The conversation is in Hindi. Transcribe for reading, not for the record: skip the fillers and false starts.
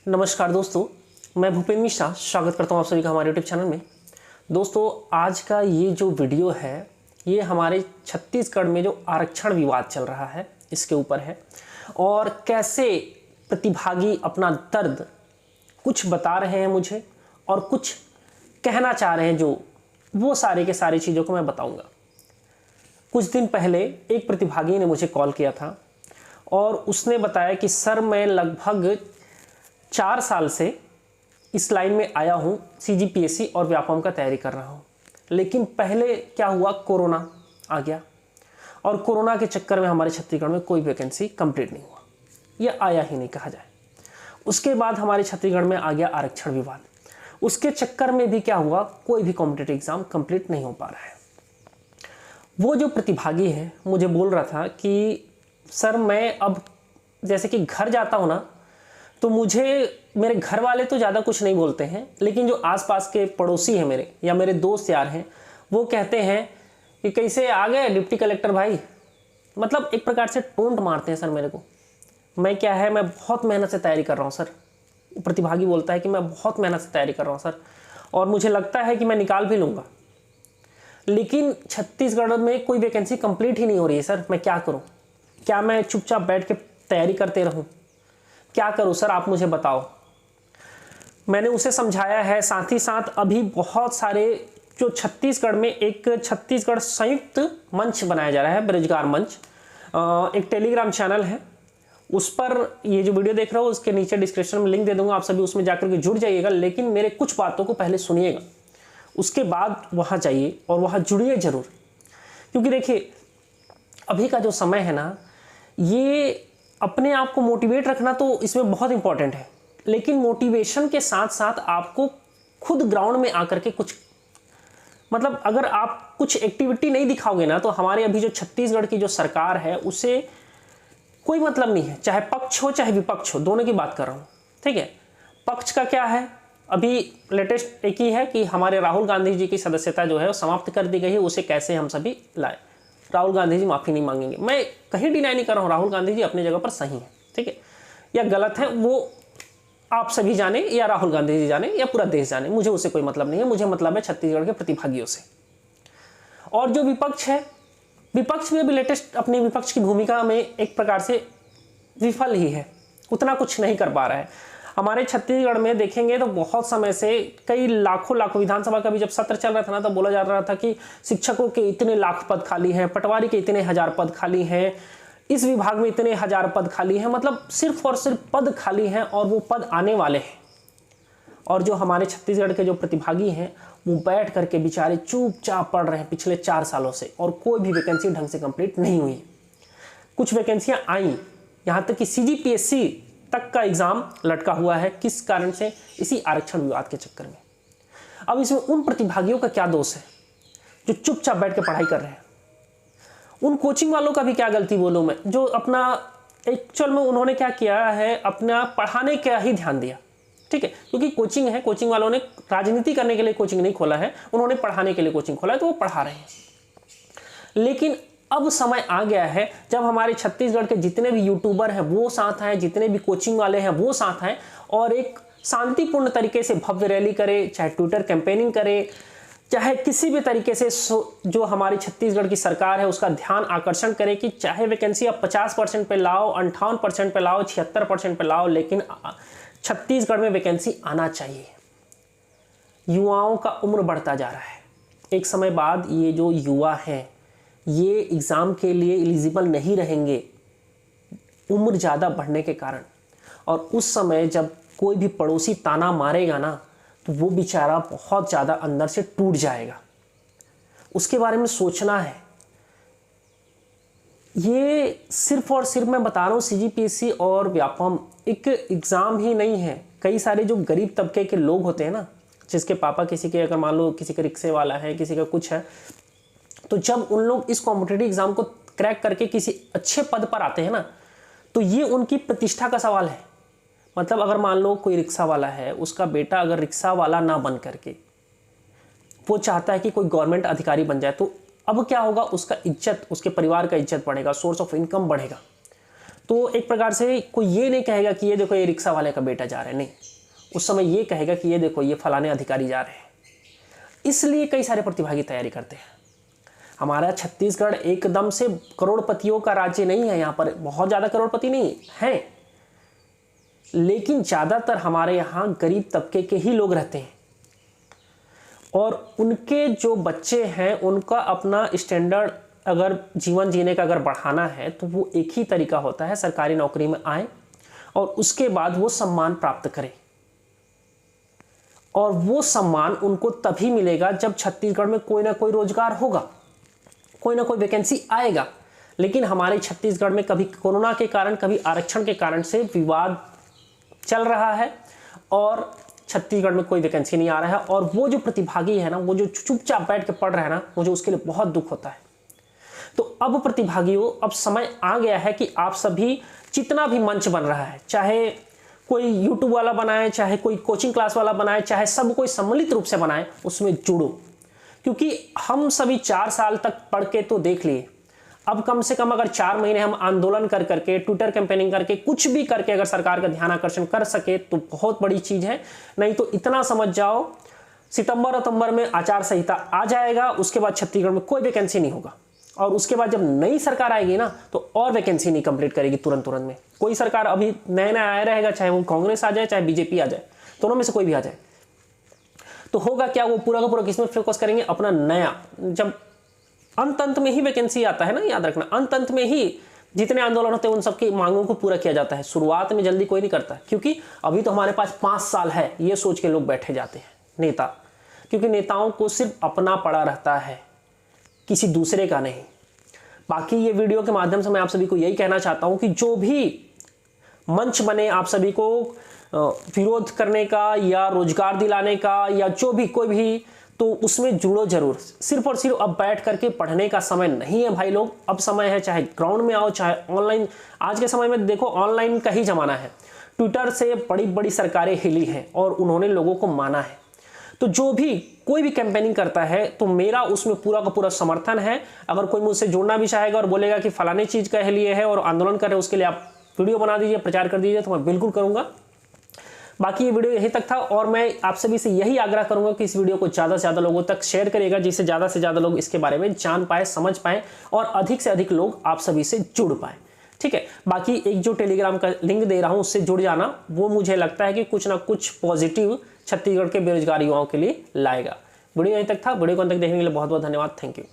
नमस्कार दोस्तों, मैं भूपेंद्र मिश्रा स्वागत करता हूँ आप सभी का हमारे यूट्यूब चैनल में। दोस्तों, आज का ये जो वीडियो है ये हमारे छत्तीसगढ़ में जो आरक्षण विवाद चल रहा है इसके ऊपर है और कैसे प्रतिभागी अपना दर्द कुछ बता रहे हैं मुझे और कुछ कहना चाह रहे हैं, जो वो सारे के सारी चीज़ों को मैं बताऊँगा। कुछ दिन पहले एक प्रतिभागी ने मुझे कॉल किया था और उसने बताया कि सर मैं लगभग 4 साल से इस लाइन में आया हूँ, सीजीपीएससी और व्यापम का तैयारी कर रहा हूँ। लेकिन पहले क्या हुआ, कोरोना आ गया और कोरोना के चक्कर में हमारे छत्तीसगढ़ में कोई वैकेंसी कंप्लीट नहीं हुआ, यह आया ही नहीं कहा जाए। उसके बाद हमारे छत्तीसगढ़ में आ गया आरक्षण विवाद। उसके चक्कर में भी क्या हुआ, कोई भी कॉम्पिटिटिव एग्जाम कंप्लीट नहीं हो पा रहा है। वो जो प्रतिभागी है मुझे बोल रहा था कि सर मैं अब जैसे कि घर जाता हूँ ना, तो मुझे मेरे घर वाले तो ज़्यादा कुछ नहीं बोलते हैं, लेकिन जो आसपास के पड़ोसी हैं मेरे या मेरे दोस्त यार हैं वो कहते हैं कि कैसे आ गए डिप्टी कलेक्टर भाई। मतलब एक प्रकार से टोंट मारते हैं सर मेरे को। मैं क्या है, मैं बहुत मेहनत से तैयारी कर रहा हूँ सर। प्रतिभागी बोलता है कि मैं बहुत मेहनत से तैयारी कर रहा हूँ सर और मुझे लगता है कि मैं निकाल भी लूँगा, लेकिन छत्तीसगढ़ में कोई वैकेंसी कंप्लीट ही नहीं हो रही है सर। मैं क्या करूँ? क्या मैं चुपचाप बैठ के तैयारी करते रहूँ? क्या करूं सर, आप मुझे बताओ। मैंने उसे समझाया है। साथ ही साथ अभी बहुत सारे जो छत्तीसगढ़ में एक छत्तीसगढ़ संयुक्त मंच बनाया जा रहा है, बेरोजगार मंच, एक टेलीग्राम चैनल है। उस पर ये जो वीडियो देख रहे हो उसके नीचे डिस्क्रिप्शन में लिंक दे दूंगा, आप सभी उसमें जाकर के जुड़ जाइएगा। लेकिन मेरे कुछ बातों को पहले सुनिएगा, उसके बाद वहाँ जाइए और वहाँ जुड़िए जरूर। क्योंकि देखिए अभी का जो समय है ना, ये अपने आप को मोटिवेट रखना तो इसमें बहुत इंपॉर्टेंट है, लेकिन मोटिवेशन के साथ साथ आपको खुद ग्राउंड में आकर के कुछ मतलब अगर आप कुछ एक्टिविटी नहीं दिखाओगे ना, तो हमारे अभी जो छत्तीसगढ़ की जो सरकार है उसे कोई मतलब नहीं है। चाहे पक्ष हो चाहे विपक्ष हो, दोनों की बात कर रहा हूँ, ठीक है। पक्ष का क्या है, अभी लेटेस्ट एक ही है कि हमारे राहुल गांधी जी की सदस्यता जो है वो समाप्त कर दी गई है, उसे कैसे हम सभी लाए। राहुल गांधी जी माफ़ी नहीं मांगेंगे। मैं कहीं डिनाई नहीं कर रहा हूँ, राहुल गांधी जी अपनी जगह पर सही है, ठीक है, या गलत है वो आप सभी जाने या राहुल गांधी जी जाने या पूरा देश जाने, मुझे उससे कोई मतलब नहीं है। मुझे मतलब है छत्तीसगढ़ के प्रतिभागियों से। और जो विपक्ष है, विपक्ष भी अभी लेटेस्ट अपनी विपक्ष की भूमिका में एक प्रकार से विफल ही है, उतना कुछ नहीं कर पा रहा है। हमारे छत्तीसगढ़ में देखेंगे तो बहुत समय से कई लाखों विधानसभा का भी जब सत्र चल रहा था ना, तो बोला जा रहा था कि शिक्षकों के इतने लाख पद खाली हैं, पटवारी के इतने हजार पद खाली हैं, इस विभाग में इतने हजार पद खाली हैं। मतलब सिर्फ और सिर्फ पद खाली हैं और वो पद आने वाले हैं। और जो हमारे छत्तीसगढ़ के जो प्रतिभागी हैं वो बैठ करके बेचारे चुपचाप पढ़ रहे हैं पिछले 4 सालों से, और कोई भी वैकेंसी ढंग से कंप्लीट नहीं हुई। कुछ वैकेंसियां आई, यहाँ तक कि सीजीपीएससी तक का एग्जाम लटका हुआ है। किस कारण से? इसी आरक्षण विवाद के चक्कर में। अब इसमें उन प्रतिभागियों का क्या दोष है जो चुपचाप बैठ के पढ़ाई कर रहे हैं? उन कोचिंग वालों का भी क्या गलती बोलूं मैं, जो अपना एक्चुअल में उन्होंने क्या किया है, अपना पढ़ाने का ही ध्यान दिया, ठीक है। क्योंकि कोचिंग है, कोचिंग वालों ने राजनीति करने के लिए कोचिंग नहीं खोला है, उन्होंने पढ़ाने के लिए कोचिंग खोला है, तो वो पढ़ा रहे हैं। लेकिन अब समय आ गया है जब हमारे छत्तीसगढ़ के जितने भी यूट्यूबर हैं वो साथ हैं, जितने भी कोचिंग वाले हैं वो साथ हैं, और एक शांतिपूर्ण तरीके से भव्य रैली करे, चाहे ट्विटर कैंपेनिंग करे, चाहे किसी भी तरीके से जो हमारी छत्तीसगढ़ की सरकार है उसका ध्यान आकर्षण करे कि चाहे वैकेंसी आप 50% पे लाओ, 58% पे लाओ, 76% पे लाओ, लेकिन छत्तीसगढ़ में वैकेंसी आना चाहिए। युवाओं का उम्र बढ़ता जा रहा है। एक समय बाद ये जो युवा हैं ये एग्ज़ाम के लिए एलिजिबल नहीं रहेंगे उम्र ज़्यादा बढ़ने के कारण। और उस समय जब कोई भी पड़ोसी ताना मारेगा ना, तो वो बेचारा बहुत ज़्यादा अंदर से टूट जाएगा। उसके बारे में सोचना है। ये सिर्फ और सिर्फ मैं बता रहा हूँ, सीजीपीएससी और व्यापम एक एग्ज़ाम ही नहीं है। कई सारे जो गरीब तबके के लोग होते हैं ना, जिसके पापा किसी के, अगर मान लो किसी का रिक्शे वाला है, किसी का कुछ है, तो जब उन लोग इस कॉम्पिटिटिव एग्जाम को क्रैक करके किसी अच्छे पद पर आते हैं ना, तो ये उनकी प्रतिष्ठा का सवाल है। मतलब अगर मान लो कोई रिक्शा वाला है, उसका बेटा अगर रिक्शा वाला ना बन करके वो चाहता है कि कोई गवर्नमेंट अधिकारी बन जाए, तो अब क्या होगा, उसका इज्जत, उसके परिवार का इज्जत बढ़ेगा, सोर्स ऑफ इनकम बढ़ेगा। तो एक प्रकार से कोई ये नहीं कहेगा कि ये देखो ये रिक्शा वाले का बेटा जा रहा है, नहीं, उस समय ये कहेगा कि ये देखो ये फलाने अधिकारी जा रहे हैं। इसलिए कई सारे प्रतिभागी तैयारी करते हैं। हमारा छत्तीसगढ़ एकदम से करोड़पतियों का राज्य नहीं है, यहाँ पर बहुत ज़्यादा करोड़पति नहीं हैं, लेकिन ज़्यादातर हमारे यहाँ गरीब तबके के ही लोग रहते हैं और उनके जो बच्चे हैं उनका अपना स्टैंडर्ड अगर जीवन जीने का अगर बढ़ाना है तो वो एक ही तरीका होता है, सरकारी नौकरी में आए और उसके बाद वो सम्मान प्राप्त करें। और वो सम्मान उनको तभी मिलेगा जब छत्तीसगढ़ में कोई ना कोई रोजगार होगा, कोई ना कोई वैकेंसी आएगा। लेकिन हमारे छत्तीसगढ़ में कभी कोरोना के कारण, कभी आरक्षण के कारण से विवाद चल रहा है और छत्तीसगढ़ में कोई वैकेंसी नहीं आ रहा है। और वो जो प्रतिभागी है ना, वो जो चुपचाप बैठ के पढ़ रहे हैं ना, मुझे उसके लिए बहुत दुख होता है। तो अब प्रतिभागियों, अब समय आ गया है कि आप सभी जितना भी मंच बन रहा है, चाहे कोई यूट्यूब वाला बनाए, चाहे कोई कोचिंग क्लास वाला बनाए, चाहे सब कोई सम्मिलित रूप से बनाए, उसमें जुड़ो। क्योंकि हम सभी 4 साल तक पढ़ के तो देख लिए, अब कम से कम अगर 4 महीने हम आंदोलन कर करके, ट्विटर कैंपेनिंग करके, कुछ भी करके अगर सरकार का ध्यान आकर्षण कर सके तो बहुत बड़ी चीज है। नहीं तो इतना समझ जाओ, सितंबर में आचार संहिता आ जाएगा, उसके बाद छत्तीसगढ़ में कोई वैकेंसी नहीं होगा। और उसके बाद जब नई सरकार आएगी ना तो और वैकेंसी नहीं कंप्लीट करेगी तुरंत में। कोई सरकार अभी नया आया रहेगा, चाहे वो कांग्रेस आ जाए चाहे बीजेपी आ जाए, दोनों में से कोई भी आ जाए, तो होगा क्या, वो पूरा का पूरा किसमें फोकस करेंगे, अपना नया। जब अंत में ही वैकेंसी आता है ना, याद रखना, अंत में ही जितने आंदोलन होते हैं उन सबकी मांगों को पूरा किया जाता है। शुरुआत में जल्दी कोई नहीं करता है, क्योंकि अभी तो हमारे पास 5 साल है, ये सोच के लोग बैठे जाते हैं नेता, क्योंकि नेताओं को सिर्फ अपना पड़ा रहता है, किसी दूसरे का नहीं। बाकी ये वीडियो के माध्यम से मैं आप सभी को यही कहना चाहता हूं कि जो भी मंच बने आप सभी को विरोध करने का या रोजगार दिलाने का या जो भी कोई भी, तो उसमें जुड़ो जरूर। सिर्फ और सिर्फ अब बैठ करके पढ़ने का समय नहीं है भाई लोग, अब समय है चाहे ग्राउंड में आओ चाहे ऑनलाइन। आज के समय में देखो ऑनलाइन का ही जमाना है, ट्विटर से बड़ी बड़ी सरकारें हिली हैं और उन्होंने लोगों को माना है। तो जो भी कोई भी कैंपेनिंग करता है तो मेरा उसमें पूरा का पूरा समर्थन है। अगर कोई मुझसे जुड़ना भी चाहेगा और बोलेगा कि फलाने चीज के लिए है और आंदोलन कर रहे हैं, उसके लिए आप वीडियो बना दीजिए, प्रचार कर दीजिए, तो मैं बिल्कुल करूंगा। बाकी ये वीडियो यहीं तक था और मैं आप सभी से यही आग्रह करूंगा कि इस वीडियो को ज़्यादा से ज़्यादा लोगों तक शेयर करिएगा, जिससे ज़्यादा से ज़्यादा लोग इसके बारे में जान पाए, समझ पाए और अधिक से अधिक लोग आप सभी से जुड़ पाए। ठीक है, बाकी एक जो टेलीग्राम का लिंक दे रहा हूं उससे जुड़ जाना, वो मुझे लगता है कि कुछ ना कुछ पॉजिटिव छत्तीसगढ़ के बेरोजगार युवाओं के लिए लाएगा। वीडियो यहीं तक था, वीडियो को अंत तक देखने के लिए बहुत बहुत धन्यवाद, थैंक यू।